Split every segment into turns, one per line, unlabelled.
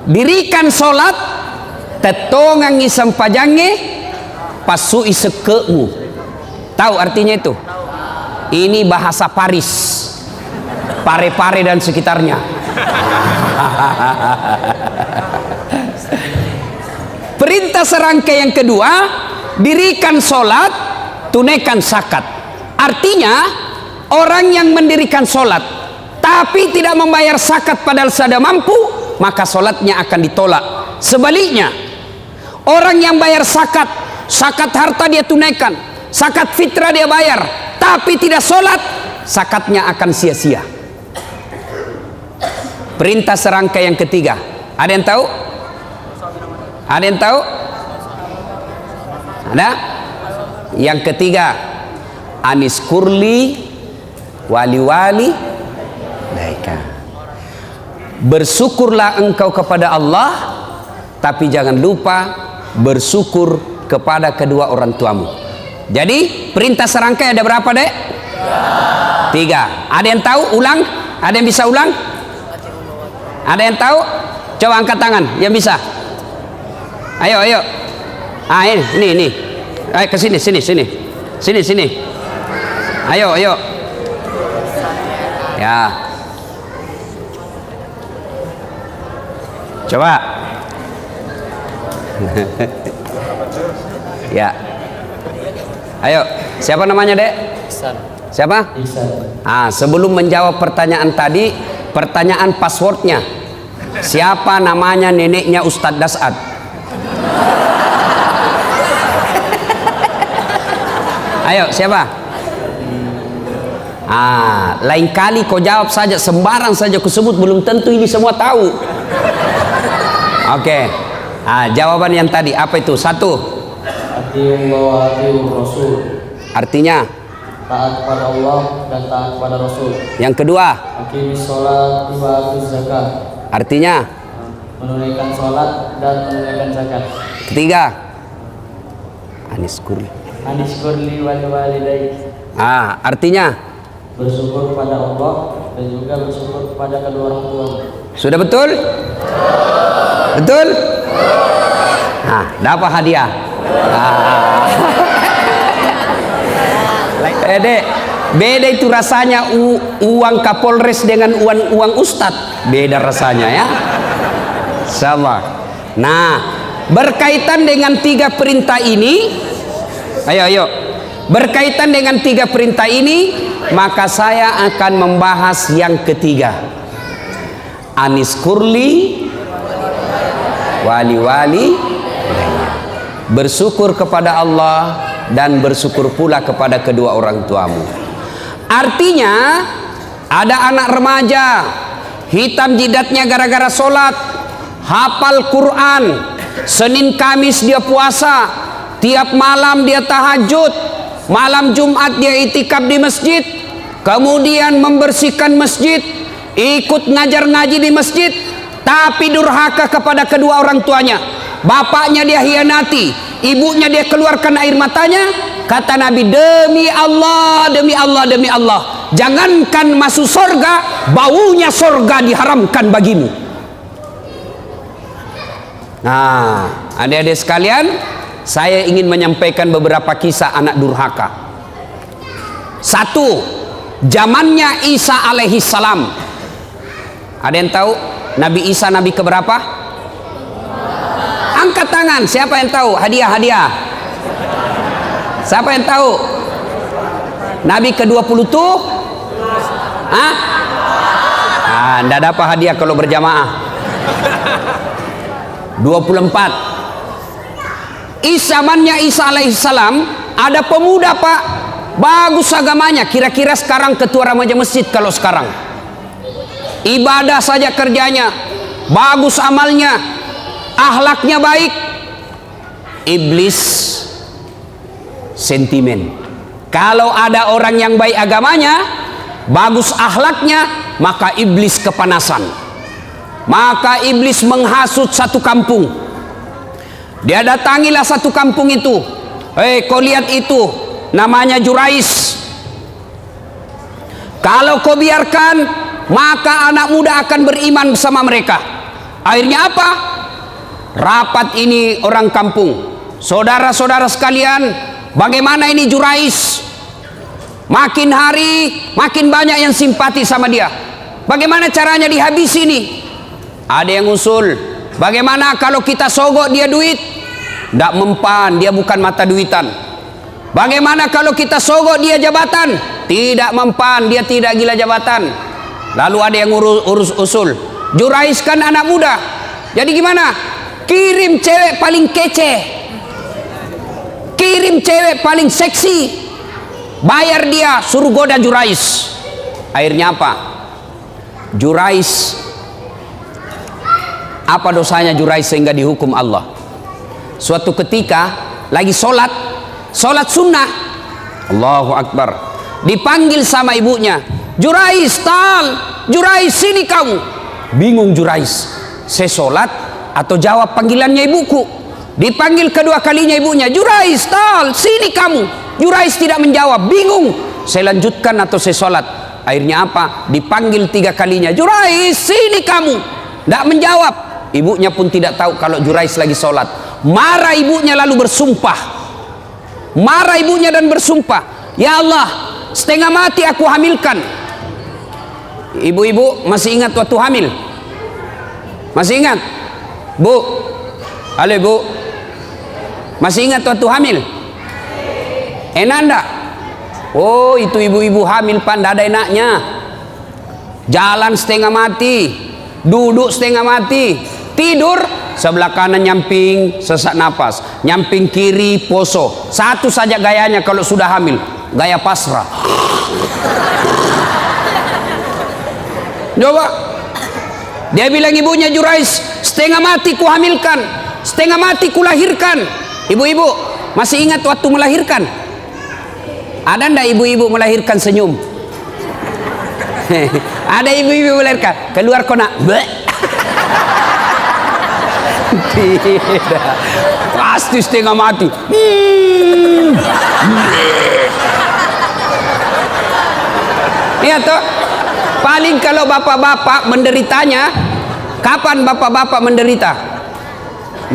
Dirikan solat tetongang isam pajange pasu isekemu. Tahu artinya itu? Ini bahasa Paris, Pare-Pare dan sekitarnya. Perintah serangkai yang kedua, dirikan solat, tunaikan zakat. Artinya orang yang mendirikan solat tapi tidak membayar zakat padahal sudah mampu, maka solatnya akan ditolak. Sebaliknya, orang yang bayar zakat, zakat harta dia tunaikan, zakat fitrah dia bayar, tapi tidak solat, zakatnya akan sia-sia. Perintah serangkai yang ketiga, ada yang tahu? Ada yang tahu? Ada? Yang ketiga, anis kurli wali-wali laika. Bersyukurlah engkau kepada Allah, tapi jangan lupa bersyukur kepada kedua orang tuamu. Jadi perintah serangkai ada berapa, Dek? Tiga. Ada yang tahu? Ulang? Ada yang bisa ulang? Ada yang tahu? Coba angkat tangan yang bisa. Ayo, ayo. Ah, ini. Ayo ke sini. Sini. Ayo. Ya. Coba. Ya. Ayo, siapa namanya, Dek?
Ihsan.
Siapa?
Ihsan.
Sebelum menjawab pertanyaan tadi, pertanyaan passwordnya. Siapa namanya neneknya Ustadz Dasad? Ayo, siapa? Lain kali kau jawab saja, sembarang saja kau sebut, belum tentu ini semua tahu. Oke. Jawaban yang tadi apa itu? Satu.
Atiullah wa atiur Rasul.
Artinya?
Taat kepada Allah dan taat kepada Rasul.
Yang kedua?
Aqimis sholat wa atuz zakat.
Artinya?
Menunaikan sholat dan menunaikan zakat.
Ketiga? Anis kurli
wal walidaik.
Artinya?
Bersyukur kepada Allah dan juga bersyukur kepada kedua orang tua.
Sudah betul? Betul? Dapat hadiah. Dek, beda itu rasanya uang Kapolres dengan uang Ustadz. Beda rasanya ya. Insyaallah. Nah, berkaitan dengan tiga perintah ini, ayo. Berkaitan dengan tiga perintah ini, maka saya akan membahas yang ketiga. Anis kurli wali-wali, bersyukur kepada Allah dan bersyukur pula kepada kedua orang tuamu. Artinya ada anak remaja hitam jidatnya gara-gara sholat, hafal Quran, Senin Kamis dia puasa, tiap malam dia tahajud, malam Jumat dia itikaf di masjid, kemudian membersihkan masjid, ikut ngajar ngaji di masjid, tapi durhaka kepada kedua orang tuanya. Bapaknya dia hianati, ibunya dia keluarkan air matanya. Kata Nabi, demi Allah, jangankan masuk sorga, baunya sorga diharamkan bagimu. Nah, adik-adik sekalian, saya ingin menyampaikan beberapa kisah anak durhaka. Satu, zamannya Isa alaihi salam. Ada yang tahu Nabi Isa nabi keberapa? Angkat tangan, siapa yang tahu? Hadiah. Siapa yang tahu? Nabi ke-20 tuh? Nggak dapat hadiah kalau berjamaah. 24. Zamannya Isa alaihissalam ada pemuda, Pak, bagus agamanya, kira-kira sekarang ketua remaja masjid. Kalau sekarang ibadah saja kerjanya, bagus amalnya, akhlaknya baik. Iblis sentimen. Kalau ada orang yang baik agamanya, bagus akhlaknya, maka iblis kepanasan. Maka iblis menghasut satu kampung. Dia datangilah satu kampung itu. Kau lihat itu, namanya Jurais. Kalau kau biarkan, maka anak muda akan beriman bersama mereka. Akhirnya apa? Rapat ini orang kampung, saudara-saudara sekalian, bagaimana ini Jurais? Makin hari makin banyak yang simpati sama dia. Bagaimana caranya dihabisi ini? Ada yang usul, bagaimana kalau kita sogok dia duit? Tidak mempan, dia bukan mata duitan. Bagaimana kalau kita sogok dia jabatan? Tidak mempan, dia tidak gila jabatan. Lalu ada yang urus usul, Jurais kan anak muda, jadi gimana? Kirim cewek paling kece, kirim cewek paling seksi, bayar dia, suruh goda Jurais. Akhirnya apa? Jurais, apa dosanya Jurais sehingga dihukum Allah? Suatu ketika lagi sholat sunnah, Allahu Akbar, dipanggil sama ibunya, Jurais, Jurais sini kamu. Bingung Jurais, saya sholat atau jawab panggilannya ibuku. Dipanggil kedua kalinya ibunya, Jurais, sini kamu. Jurais tidak menjawab, bingung, saya lanjutkan atau saya sholat. Akhirnya apa? Dipanggil 3 kalinya, Jurais, sini kamu. Tidak menjawab. Ibunya pun tidak tahu kalau Jurais lagi sholat. Marah ibunya lalu bersumpah. Marah ibunya dan bersumpah, ya Allah, setengah mati aku hamilkan. Ibu-ibu masih ingat waktu hamil? Masih ingat? Bu, halo ibu, masih ingat waktu hamil? Enak enggak? Oh, itu ibu-ibu hamil pada ada enaknya. Jalan setengah mati, duduk setengah mati, tidur sebelah kanan nyamping sesak napas, nyamping kiri poso. Satu saja gayanya kalau sudah hamil, gaya pasrah. Coba dia bilang ibunya, Jurais, setengah mati ku hamilkan, setengah mati ku lahirkan. Ibu-ibu masih ingat waktu melahirkan? Ada ndak ibu-ibu melahirkan senyum? Ada ibu-ibu melahirkan keluar kona tidak, pasti setengah mati. Iya toh. Paling kalau bapak-bapak menderitanya, kapan bapak-bapak menderita?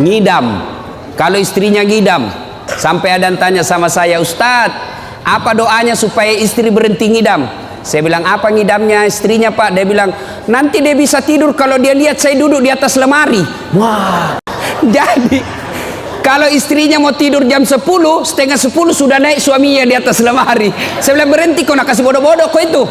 Ngidam. Kalau istrinya ngidam, sampai ada yang tanya sama saya, Ustadz, apa doanya supaya istri berhenti ngidam? Saya bilang, apa ngidamnya istrinya Pak? Dia bilang, nanti dia bisa tidur kalau dia lihat saya duduk di atas lemari. Wah, jadi kalau istrinya mau tidur jam 10, setengah 10 sudah naik suaminya di atas lemari. Saya bilang, berhenti kau nak kasih bodoh-bodoh kau itu.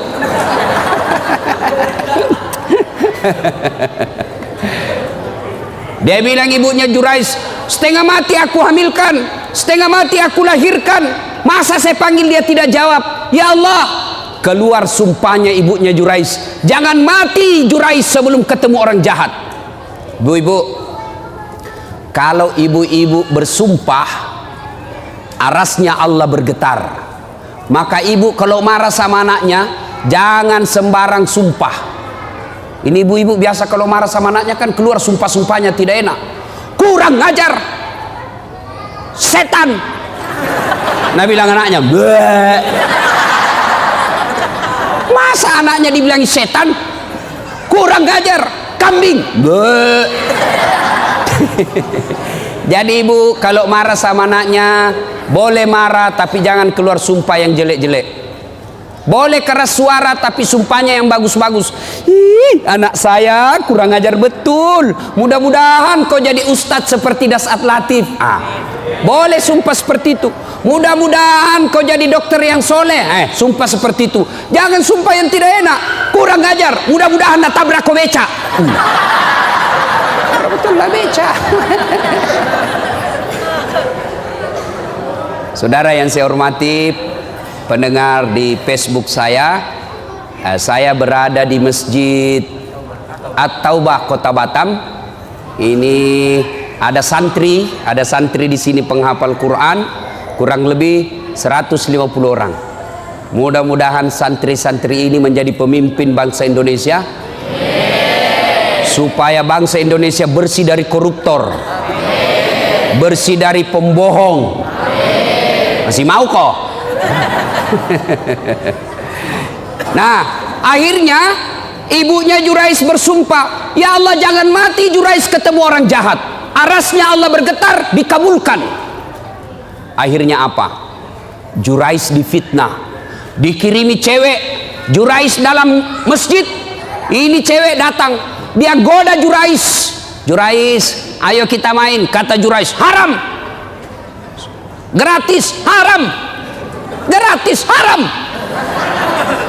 Dia bilang ibunya, Jurais, setengah mati aku hamilkan, setengah mati aku lahirkan. Masa saya panggil dia tidak jawab? Ya Allah, keluar sumpahnya ibunya Jurais, jangan mati Jurais sebelum ketemu orang jahat. Bu-ibu, kalau ibu-ibu bersumpah, arasnya Allah bergetar. Maka ibu kalau marah sama anaknya, jangan sembarang sumpah. Ini ibu-ibu biasa kalau marah sama anaknya kan keluar sumpah-sumpahnya tidak enak. Kurang ngajar, setan. Nah bilang anaknya, bleh. Masa anaknya dibilangi setan? Kurang ngajar, kambing. Bleh. Jadi ibu kalau marah sama anaknya boleh marah tapi jangan keluar sumpah yang jelek-jelek. Boleh keras suara tapi sumpahnya yang bagus-bagus. Anak saya kurang ajar betul, mudah-mudahan kau jadi ustadz seperti Dasat Latif. Boleh sumpah seperti itu. Mudah-mudahan kau jadi dokter yang soleh. Sumpah seperti itu. Jangan sumpah yang tidak enak, kurang ajar, mudah-mudahan tabrak kau beca. Betul lah beca. Saudara yang saya hormati, pendengar di Facebook saya berada di Masjid At-Taubah Kota Batam. Ini ada santri di sini penghafal Quran, kurang lebih 150 orang. Mudah-mudahan santri-santri ini menjadi pemimpin bangsa Indonesia, supaya bangsa Indonesia bersih dari koruptor, bersih dari pembohong. Masih mau kok? Nah, akhirnya Ibunya Jurais bersumpah, ya Allah jangan mati Jurais ketemu orang jahat. Arasnya Allah bergetar, dikabulkan. Akhirnya apa? Jurais difitnah, dikirimi cewek. Jurais dalam masjid, ini cewek datang, dia goda Jurais. Jurais, ayo kita main. Kata Jurais, haram, gratis, haram, gratis, haram.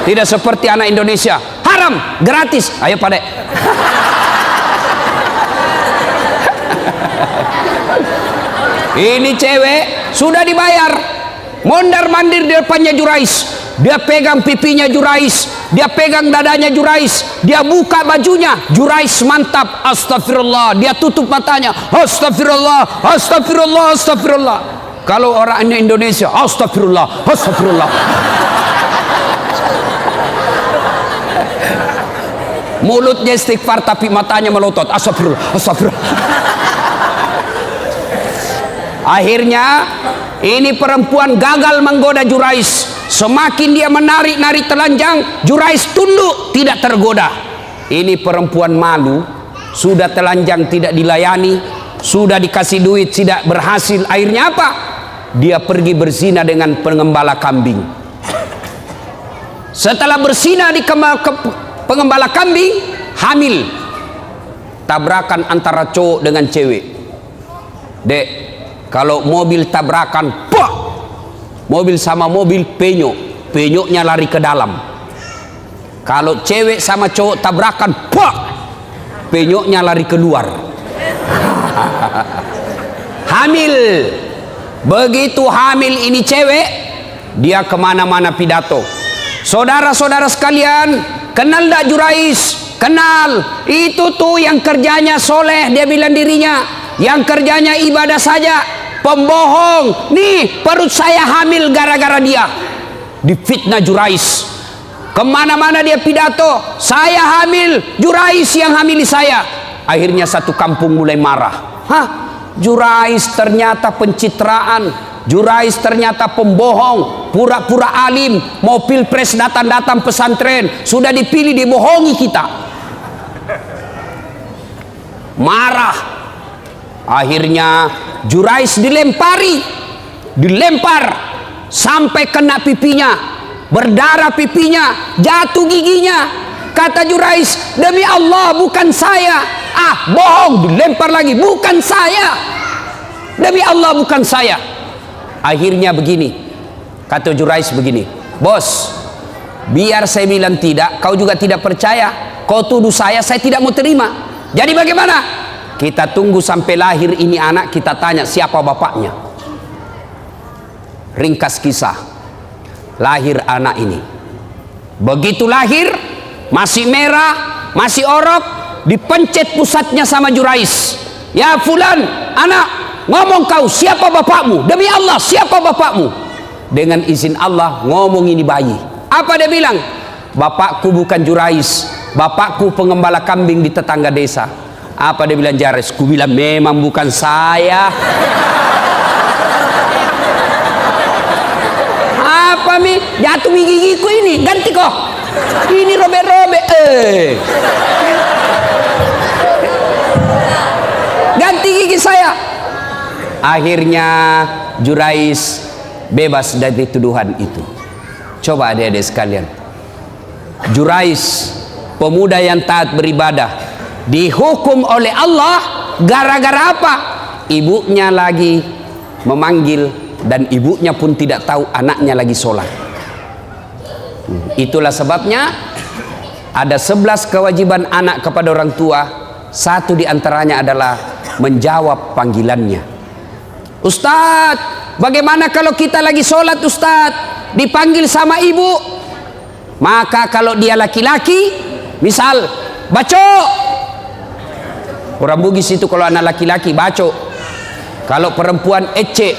Tidak seperti anak Indonesia, haram, gratis, ayo Pak Dek. Ini cewek sudah dibayar, mondar mandir di depannya Jurais. Dia pegang pipinya Jurais, dia pegang dadanya Jurais, dia buka bajunya. Jurais mantap, astagfirullah. Dia tutup matanya, astagfirullah, astagfirullah, astagfirullah. Kalau orang Indonesia, astagfirullah, astagfirullah. Mulutnya istighfar tapi matanya melotot, astagfirullah, astagfirullah. Akhirnya ini perempuan gagal menggoda Jurais. Semakin dia menarik-narik telanjang, Jurais tunduk, tidak tergoda. Ini perempuan malu, sudah telanjang tidak dilayani, sudah dikasih duit tidak berhasil. Akhirnya apa? Dia pergi berzina dengan pengembala kambing. Setelah berzina di pengembala kambing, hamil. Tabrakan antara cowok dengan cewek. Dek, kalau mobil tabrakan, pak, mobil sama mobil penyok, penyoknya lari ke dalam. Kalau cewek sama cowok tabrakan, pak, penyoknya lari keluar. Hamil. Begitu hamil ini cewek, dia kemana-mana pidato. Saudara-saudara sekalian, kenal tak Jurais? Kenal. Itu tuh yang kerjanya soleh, dia bilang dirinya. Yang kerjanya ibadah saja, pembohong. Nih perut saya hamil gara-gara dia. Difitnah Jurais. Kemana-mana dia pidato, saya hamil, Jurais yang hamili saya. Akhirnya satu kampung mulai marah. Hah? Jurais ternyata pencitraan, Jurais ternyata pembohong, pura-pura alim, mau pilpres datang-datang pesantren, sudah dipilih dibohongi kita. Marah. Akhirnya Jurais dilempar sampai kena pipinya, berdarah pipinya, jatuh giginya. Kata Jurais, demi Allah bukan saya. Ah, bohong, dilempar lagi, bukan saya. Demi Allah bukan saya. Akhirnya begini, kata Jurais begini, bos, biar saya bilang tidak, kau juga tidak percaya. Kau tuduh saya tidak mau terima. Jadi bagaimana? Kita tunggu sampai lahir ini anak, kita tanya siapa bapaknya. Ringkas kisah, lahir anak ini. Begitu lahir, masih merah, masih orok, dipencet pusatnya sama Jurais. Ya fulan, anak, ngomong kau, siapa bapakmu? Demi Allah, siapa bapakmu? Dengan izin Allah, ngomong ini bayi. Apa dia bilang? Bapakku bukan Jurais, bapakku pengembala kambing di tetangga desa. Apa dia bilang Jurais? Ku bilang memang bukan saya. Apa mi? Jatuh gigiku ini, ganti kok. Ini robek-robek. Ganti gigi saya. Akhirnya Jurais bebas dari tuduhan itu. Coba adik-adik sekalian, Jurais, pemuda yang taat beribadah, dihukum oleh Allah gara-gara apa? Ibunya lagi memanggil dan ibunya pun tidak tahu anaknya lagi sholat. Itulah sebabnya ada 11 kewajiban anak kepada orang tua. Satu diantaranya adalah menjawab panggilannya. Ustadz, bagaimana kalau kita lagi sholat Ustadz, dipanggil sama ibu? Maka kalau dia laki-laki, misal baco, orang Bugis itu kalau anak laki-laki baco, kalau perempuan ece.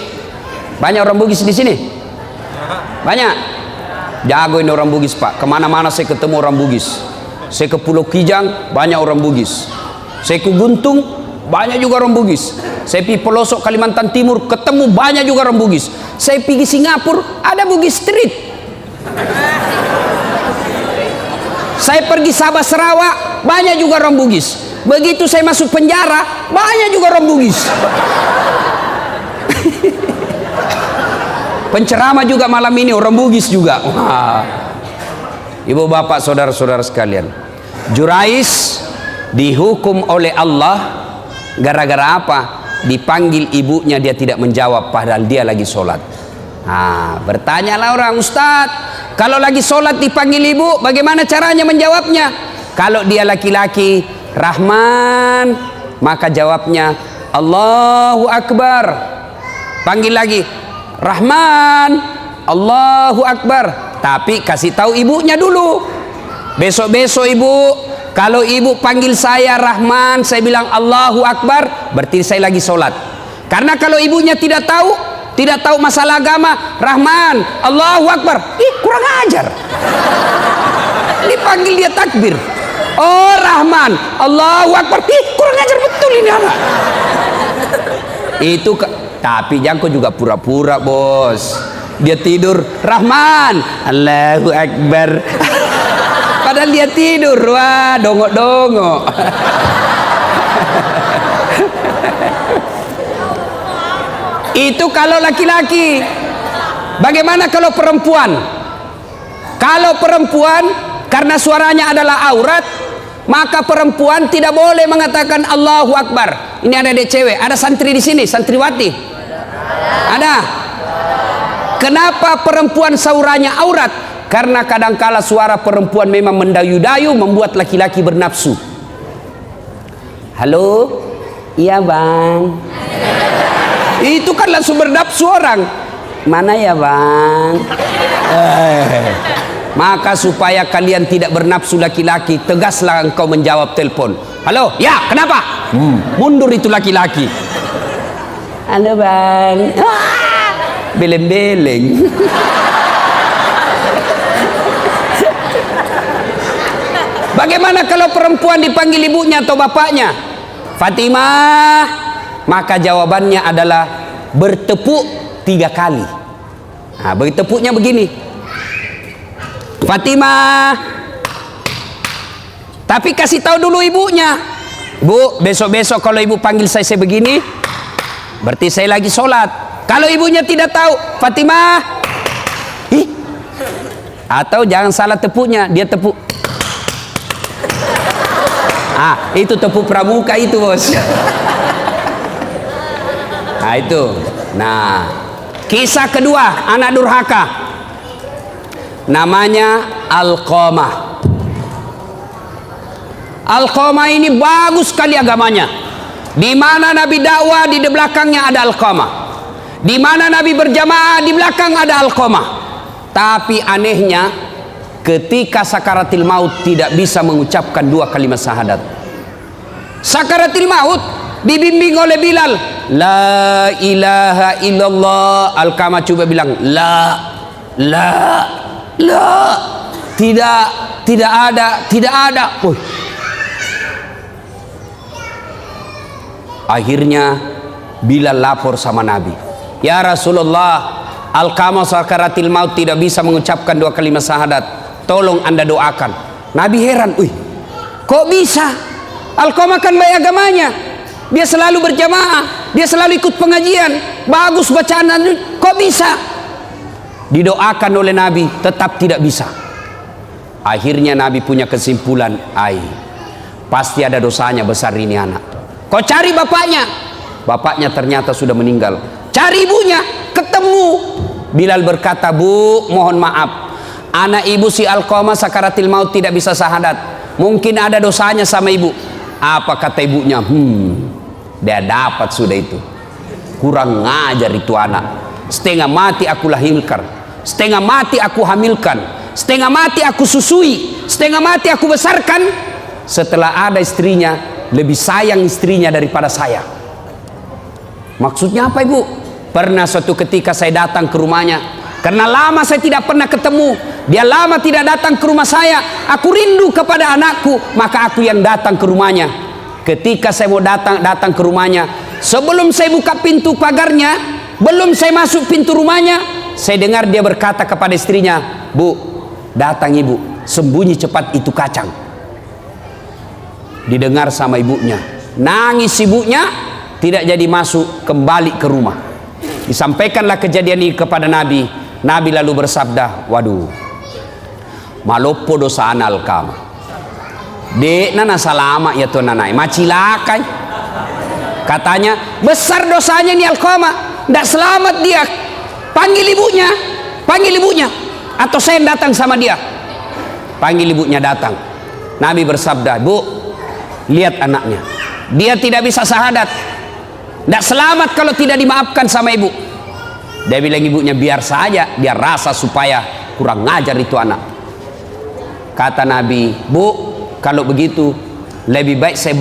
Banyak orang Bugis di sini? Banyak. Jago ini orang Bugis pak. Kemana-mana saya ketemu orang Bugis. Saya ke Pulau Kijang, banyak orang Bugis. Saya ke Guntung, banyak juga orang Bugis. Saya pergi pelosok Kalimantan Timur, ketemu banyak juga orang Bugis. Saya pergi Singapura, ada Bugis Street. Saya pergi Sabah Sarawak, banyak juga orang Bugis. Begitu saya masuk penjara, banyak juga orang Bugis. Penceramah juga malam ini orang Bugis juga. Wah. Ibu bapak saudara-saudara sekalian, Jurais dihukum oleh Allah gara-gara apa? Dipanggil ibunya, dia tidak menjawab padahal dia lagi sholat. Bertanyalah orang, Ustadz, kalau lagi sholat dipanggil ibu, bagaimana caranya menjawabnya? Kalau dia laki-laki, Rahman, maka jawabnya Allahu Akbar. Panggil lagi, Rahman, Allahu Akbar. Tapi kasih tahu ibunya dulu. Besok-besok ibu, kalau ibu panggil saya Rahman, saya bilang Allahu Akbar, berarti saya lagi sholat. Karena kalau ibunya tidak tahu masalah agama, Rahman, Allahu Akbar, kurang ajar. Dipanggil dia takbir. Oh Rahman, Allahu Akbar, kurang ajar betul ini anak. Tapi jangko juga pura-pura bos. Dia tidur, Rahman, Allahu Akbar. Padahal dia tidur, wah dongok-dongok. Itu kalau laki-laki. Bagaimana kalau perempuan? Kalau perempuan, karena suaranya adalah aurat, maka perempuan tidak boleh mengatakan Allahu Akbar. Ini ada adik cewek, ada santri di sini, santriwati. Ada. Kenapa perempuan saurannya aurat? Karena kadangkala suara perempuan memang mendayu-dayu, membuat laki-laki bernafsu. Halo, iya bang. Itu kan langsung bernafsu orang. Mana ya bang? Maka supaya kalian tidak bernafsu laki-laki, tegaslah engkau menjawab telepon. Halo, ya kenapa? Mundur itu laki-laki. Halo bang. Beleng-beleng. Bagaimana kalau perempuan dipanggil ibunya atau bapaknya? Fatimah, maka jawabannya adalah bertepuk 3 kali. Bertepuknya begini, Fatimah. Tapi kasih tahu dulu ibunya, Bu, besok-besok kalau ibu panggil saya begini, berarti saya lagi sholat. Kalau ibunya tidak tahu, Fatimah, atau jangan salah tepuknya, dia tepuk. Itu tepuk pramuka itu bos. Itu. Nah, kisah kedua anak durhaka, namanya Alqamah. Alqamah ini bagus sekali agamanya. Di mana Nabi dakwah, di belakangnya ada Alqamah. Di mana Nabi berjamaah, di belakang ada Alqamah. Tapi anehnya, ketika sakaratil maut tidak bisa mengucapkan 2 kalimat syahadat. Sakaratil maut dibimbing oleh Bilal, la ilaha illallah. Alqamah coba bilang la, tidak ada. Akhirnya Bilal lapor sama Nabi, ya Rasulullah, Alqamah sakaratil maut tidak bisa mengucapkan 2 kalimat syahadat, tolong anda doakan. Nabi heran, kok bisa? Alqamah kan baik agamanya, dia selalu berjamaah, dia selalu ikut pengajian, bagus bacaan, kok bisa? Didoakan oleh Nabi, tetap tidak bisa. Akhirnya Nabi punya kesimpulan, pasti ada dosanya besar ini anak. Kau cari bapaknya, bapaknya ternyata sudah meninggal. Cari ibunya, ketemu. Bilal berkata, Bu, mohon maaf, anak ibu si Alqamah sakaratil maut tidak bisa syahadat, mungkin ada dosanya sama ibu. Apa kata ibunya? Dia dapat sudah itu. Kurang ngajar itu anak. Setengah mati aku lahirkan, setengah mati aku hamilkan, setengah mati aku susui, setengah mati aku besarkan. Setelah ada istrinya, lebih sayang istrinya daripada saya. Maksudnya apa ibu? Pernah suatu ketika saya datang ke rumahnya, karena lama saya tidak pernah ketemu, dia lama tidak datang ke rumah saya, aku rindu kepada anakku, maka aku yang datang ke rumahnya. Ketika saya mau datang ke rumahnya, sebelum saya buka pintu pagarnya, belum saya masuk pintu rumahnya, saya dengar dia berkata kepada istrinya, Bu, datang ibu. sembunyi cepat itu kacang. Didengar sama ibunya, nangis ibunya, tidak jadi masuk kembali ke rumah. Disampaikanlah kejadian ini kepada Nabi. Nabi lalu bersabda, waduh, malopo dosa anal kama. Dek nana salama ya tuan nanai, macilakai. Katanya besar dosanya nih Alkama, tidak selamat dia. Panggil ibunya, atau saya yang datang sama dia. Panggil ibunya datang. Nabi bersabda, Bu, lihat anaknya, dia tidak bisa syahadat, tidak selamat kalau tidak dimaafkan sama ibu. Dia bilang ibunya, biar saja, dia rasa supaya kurang ngajar itu anak. Kata Nabi, Bu, kalau begitu lebih baik saya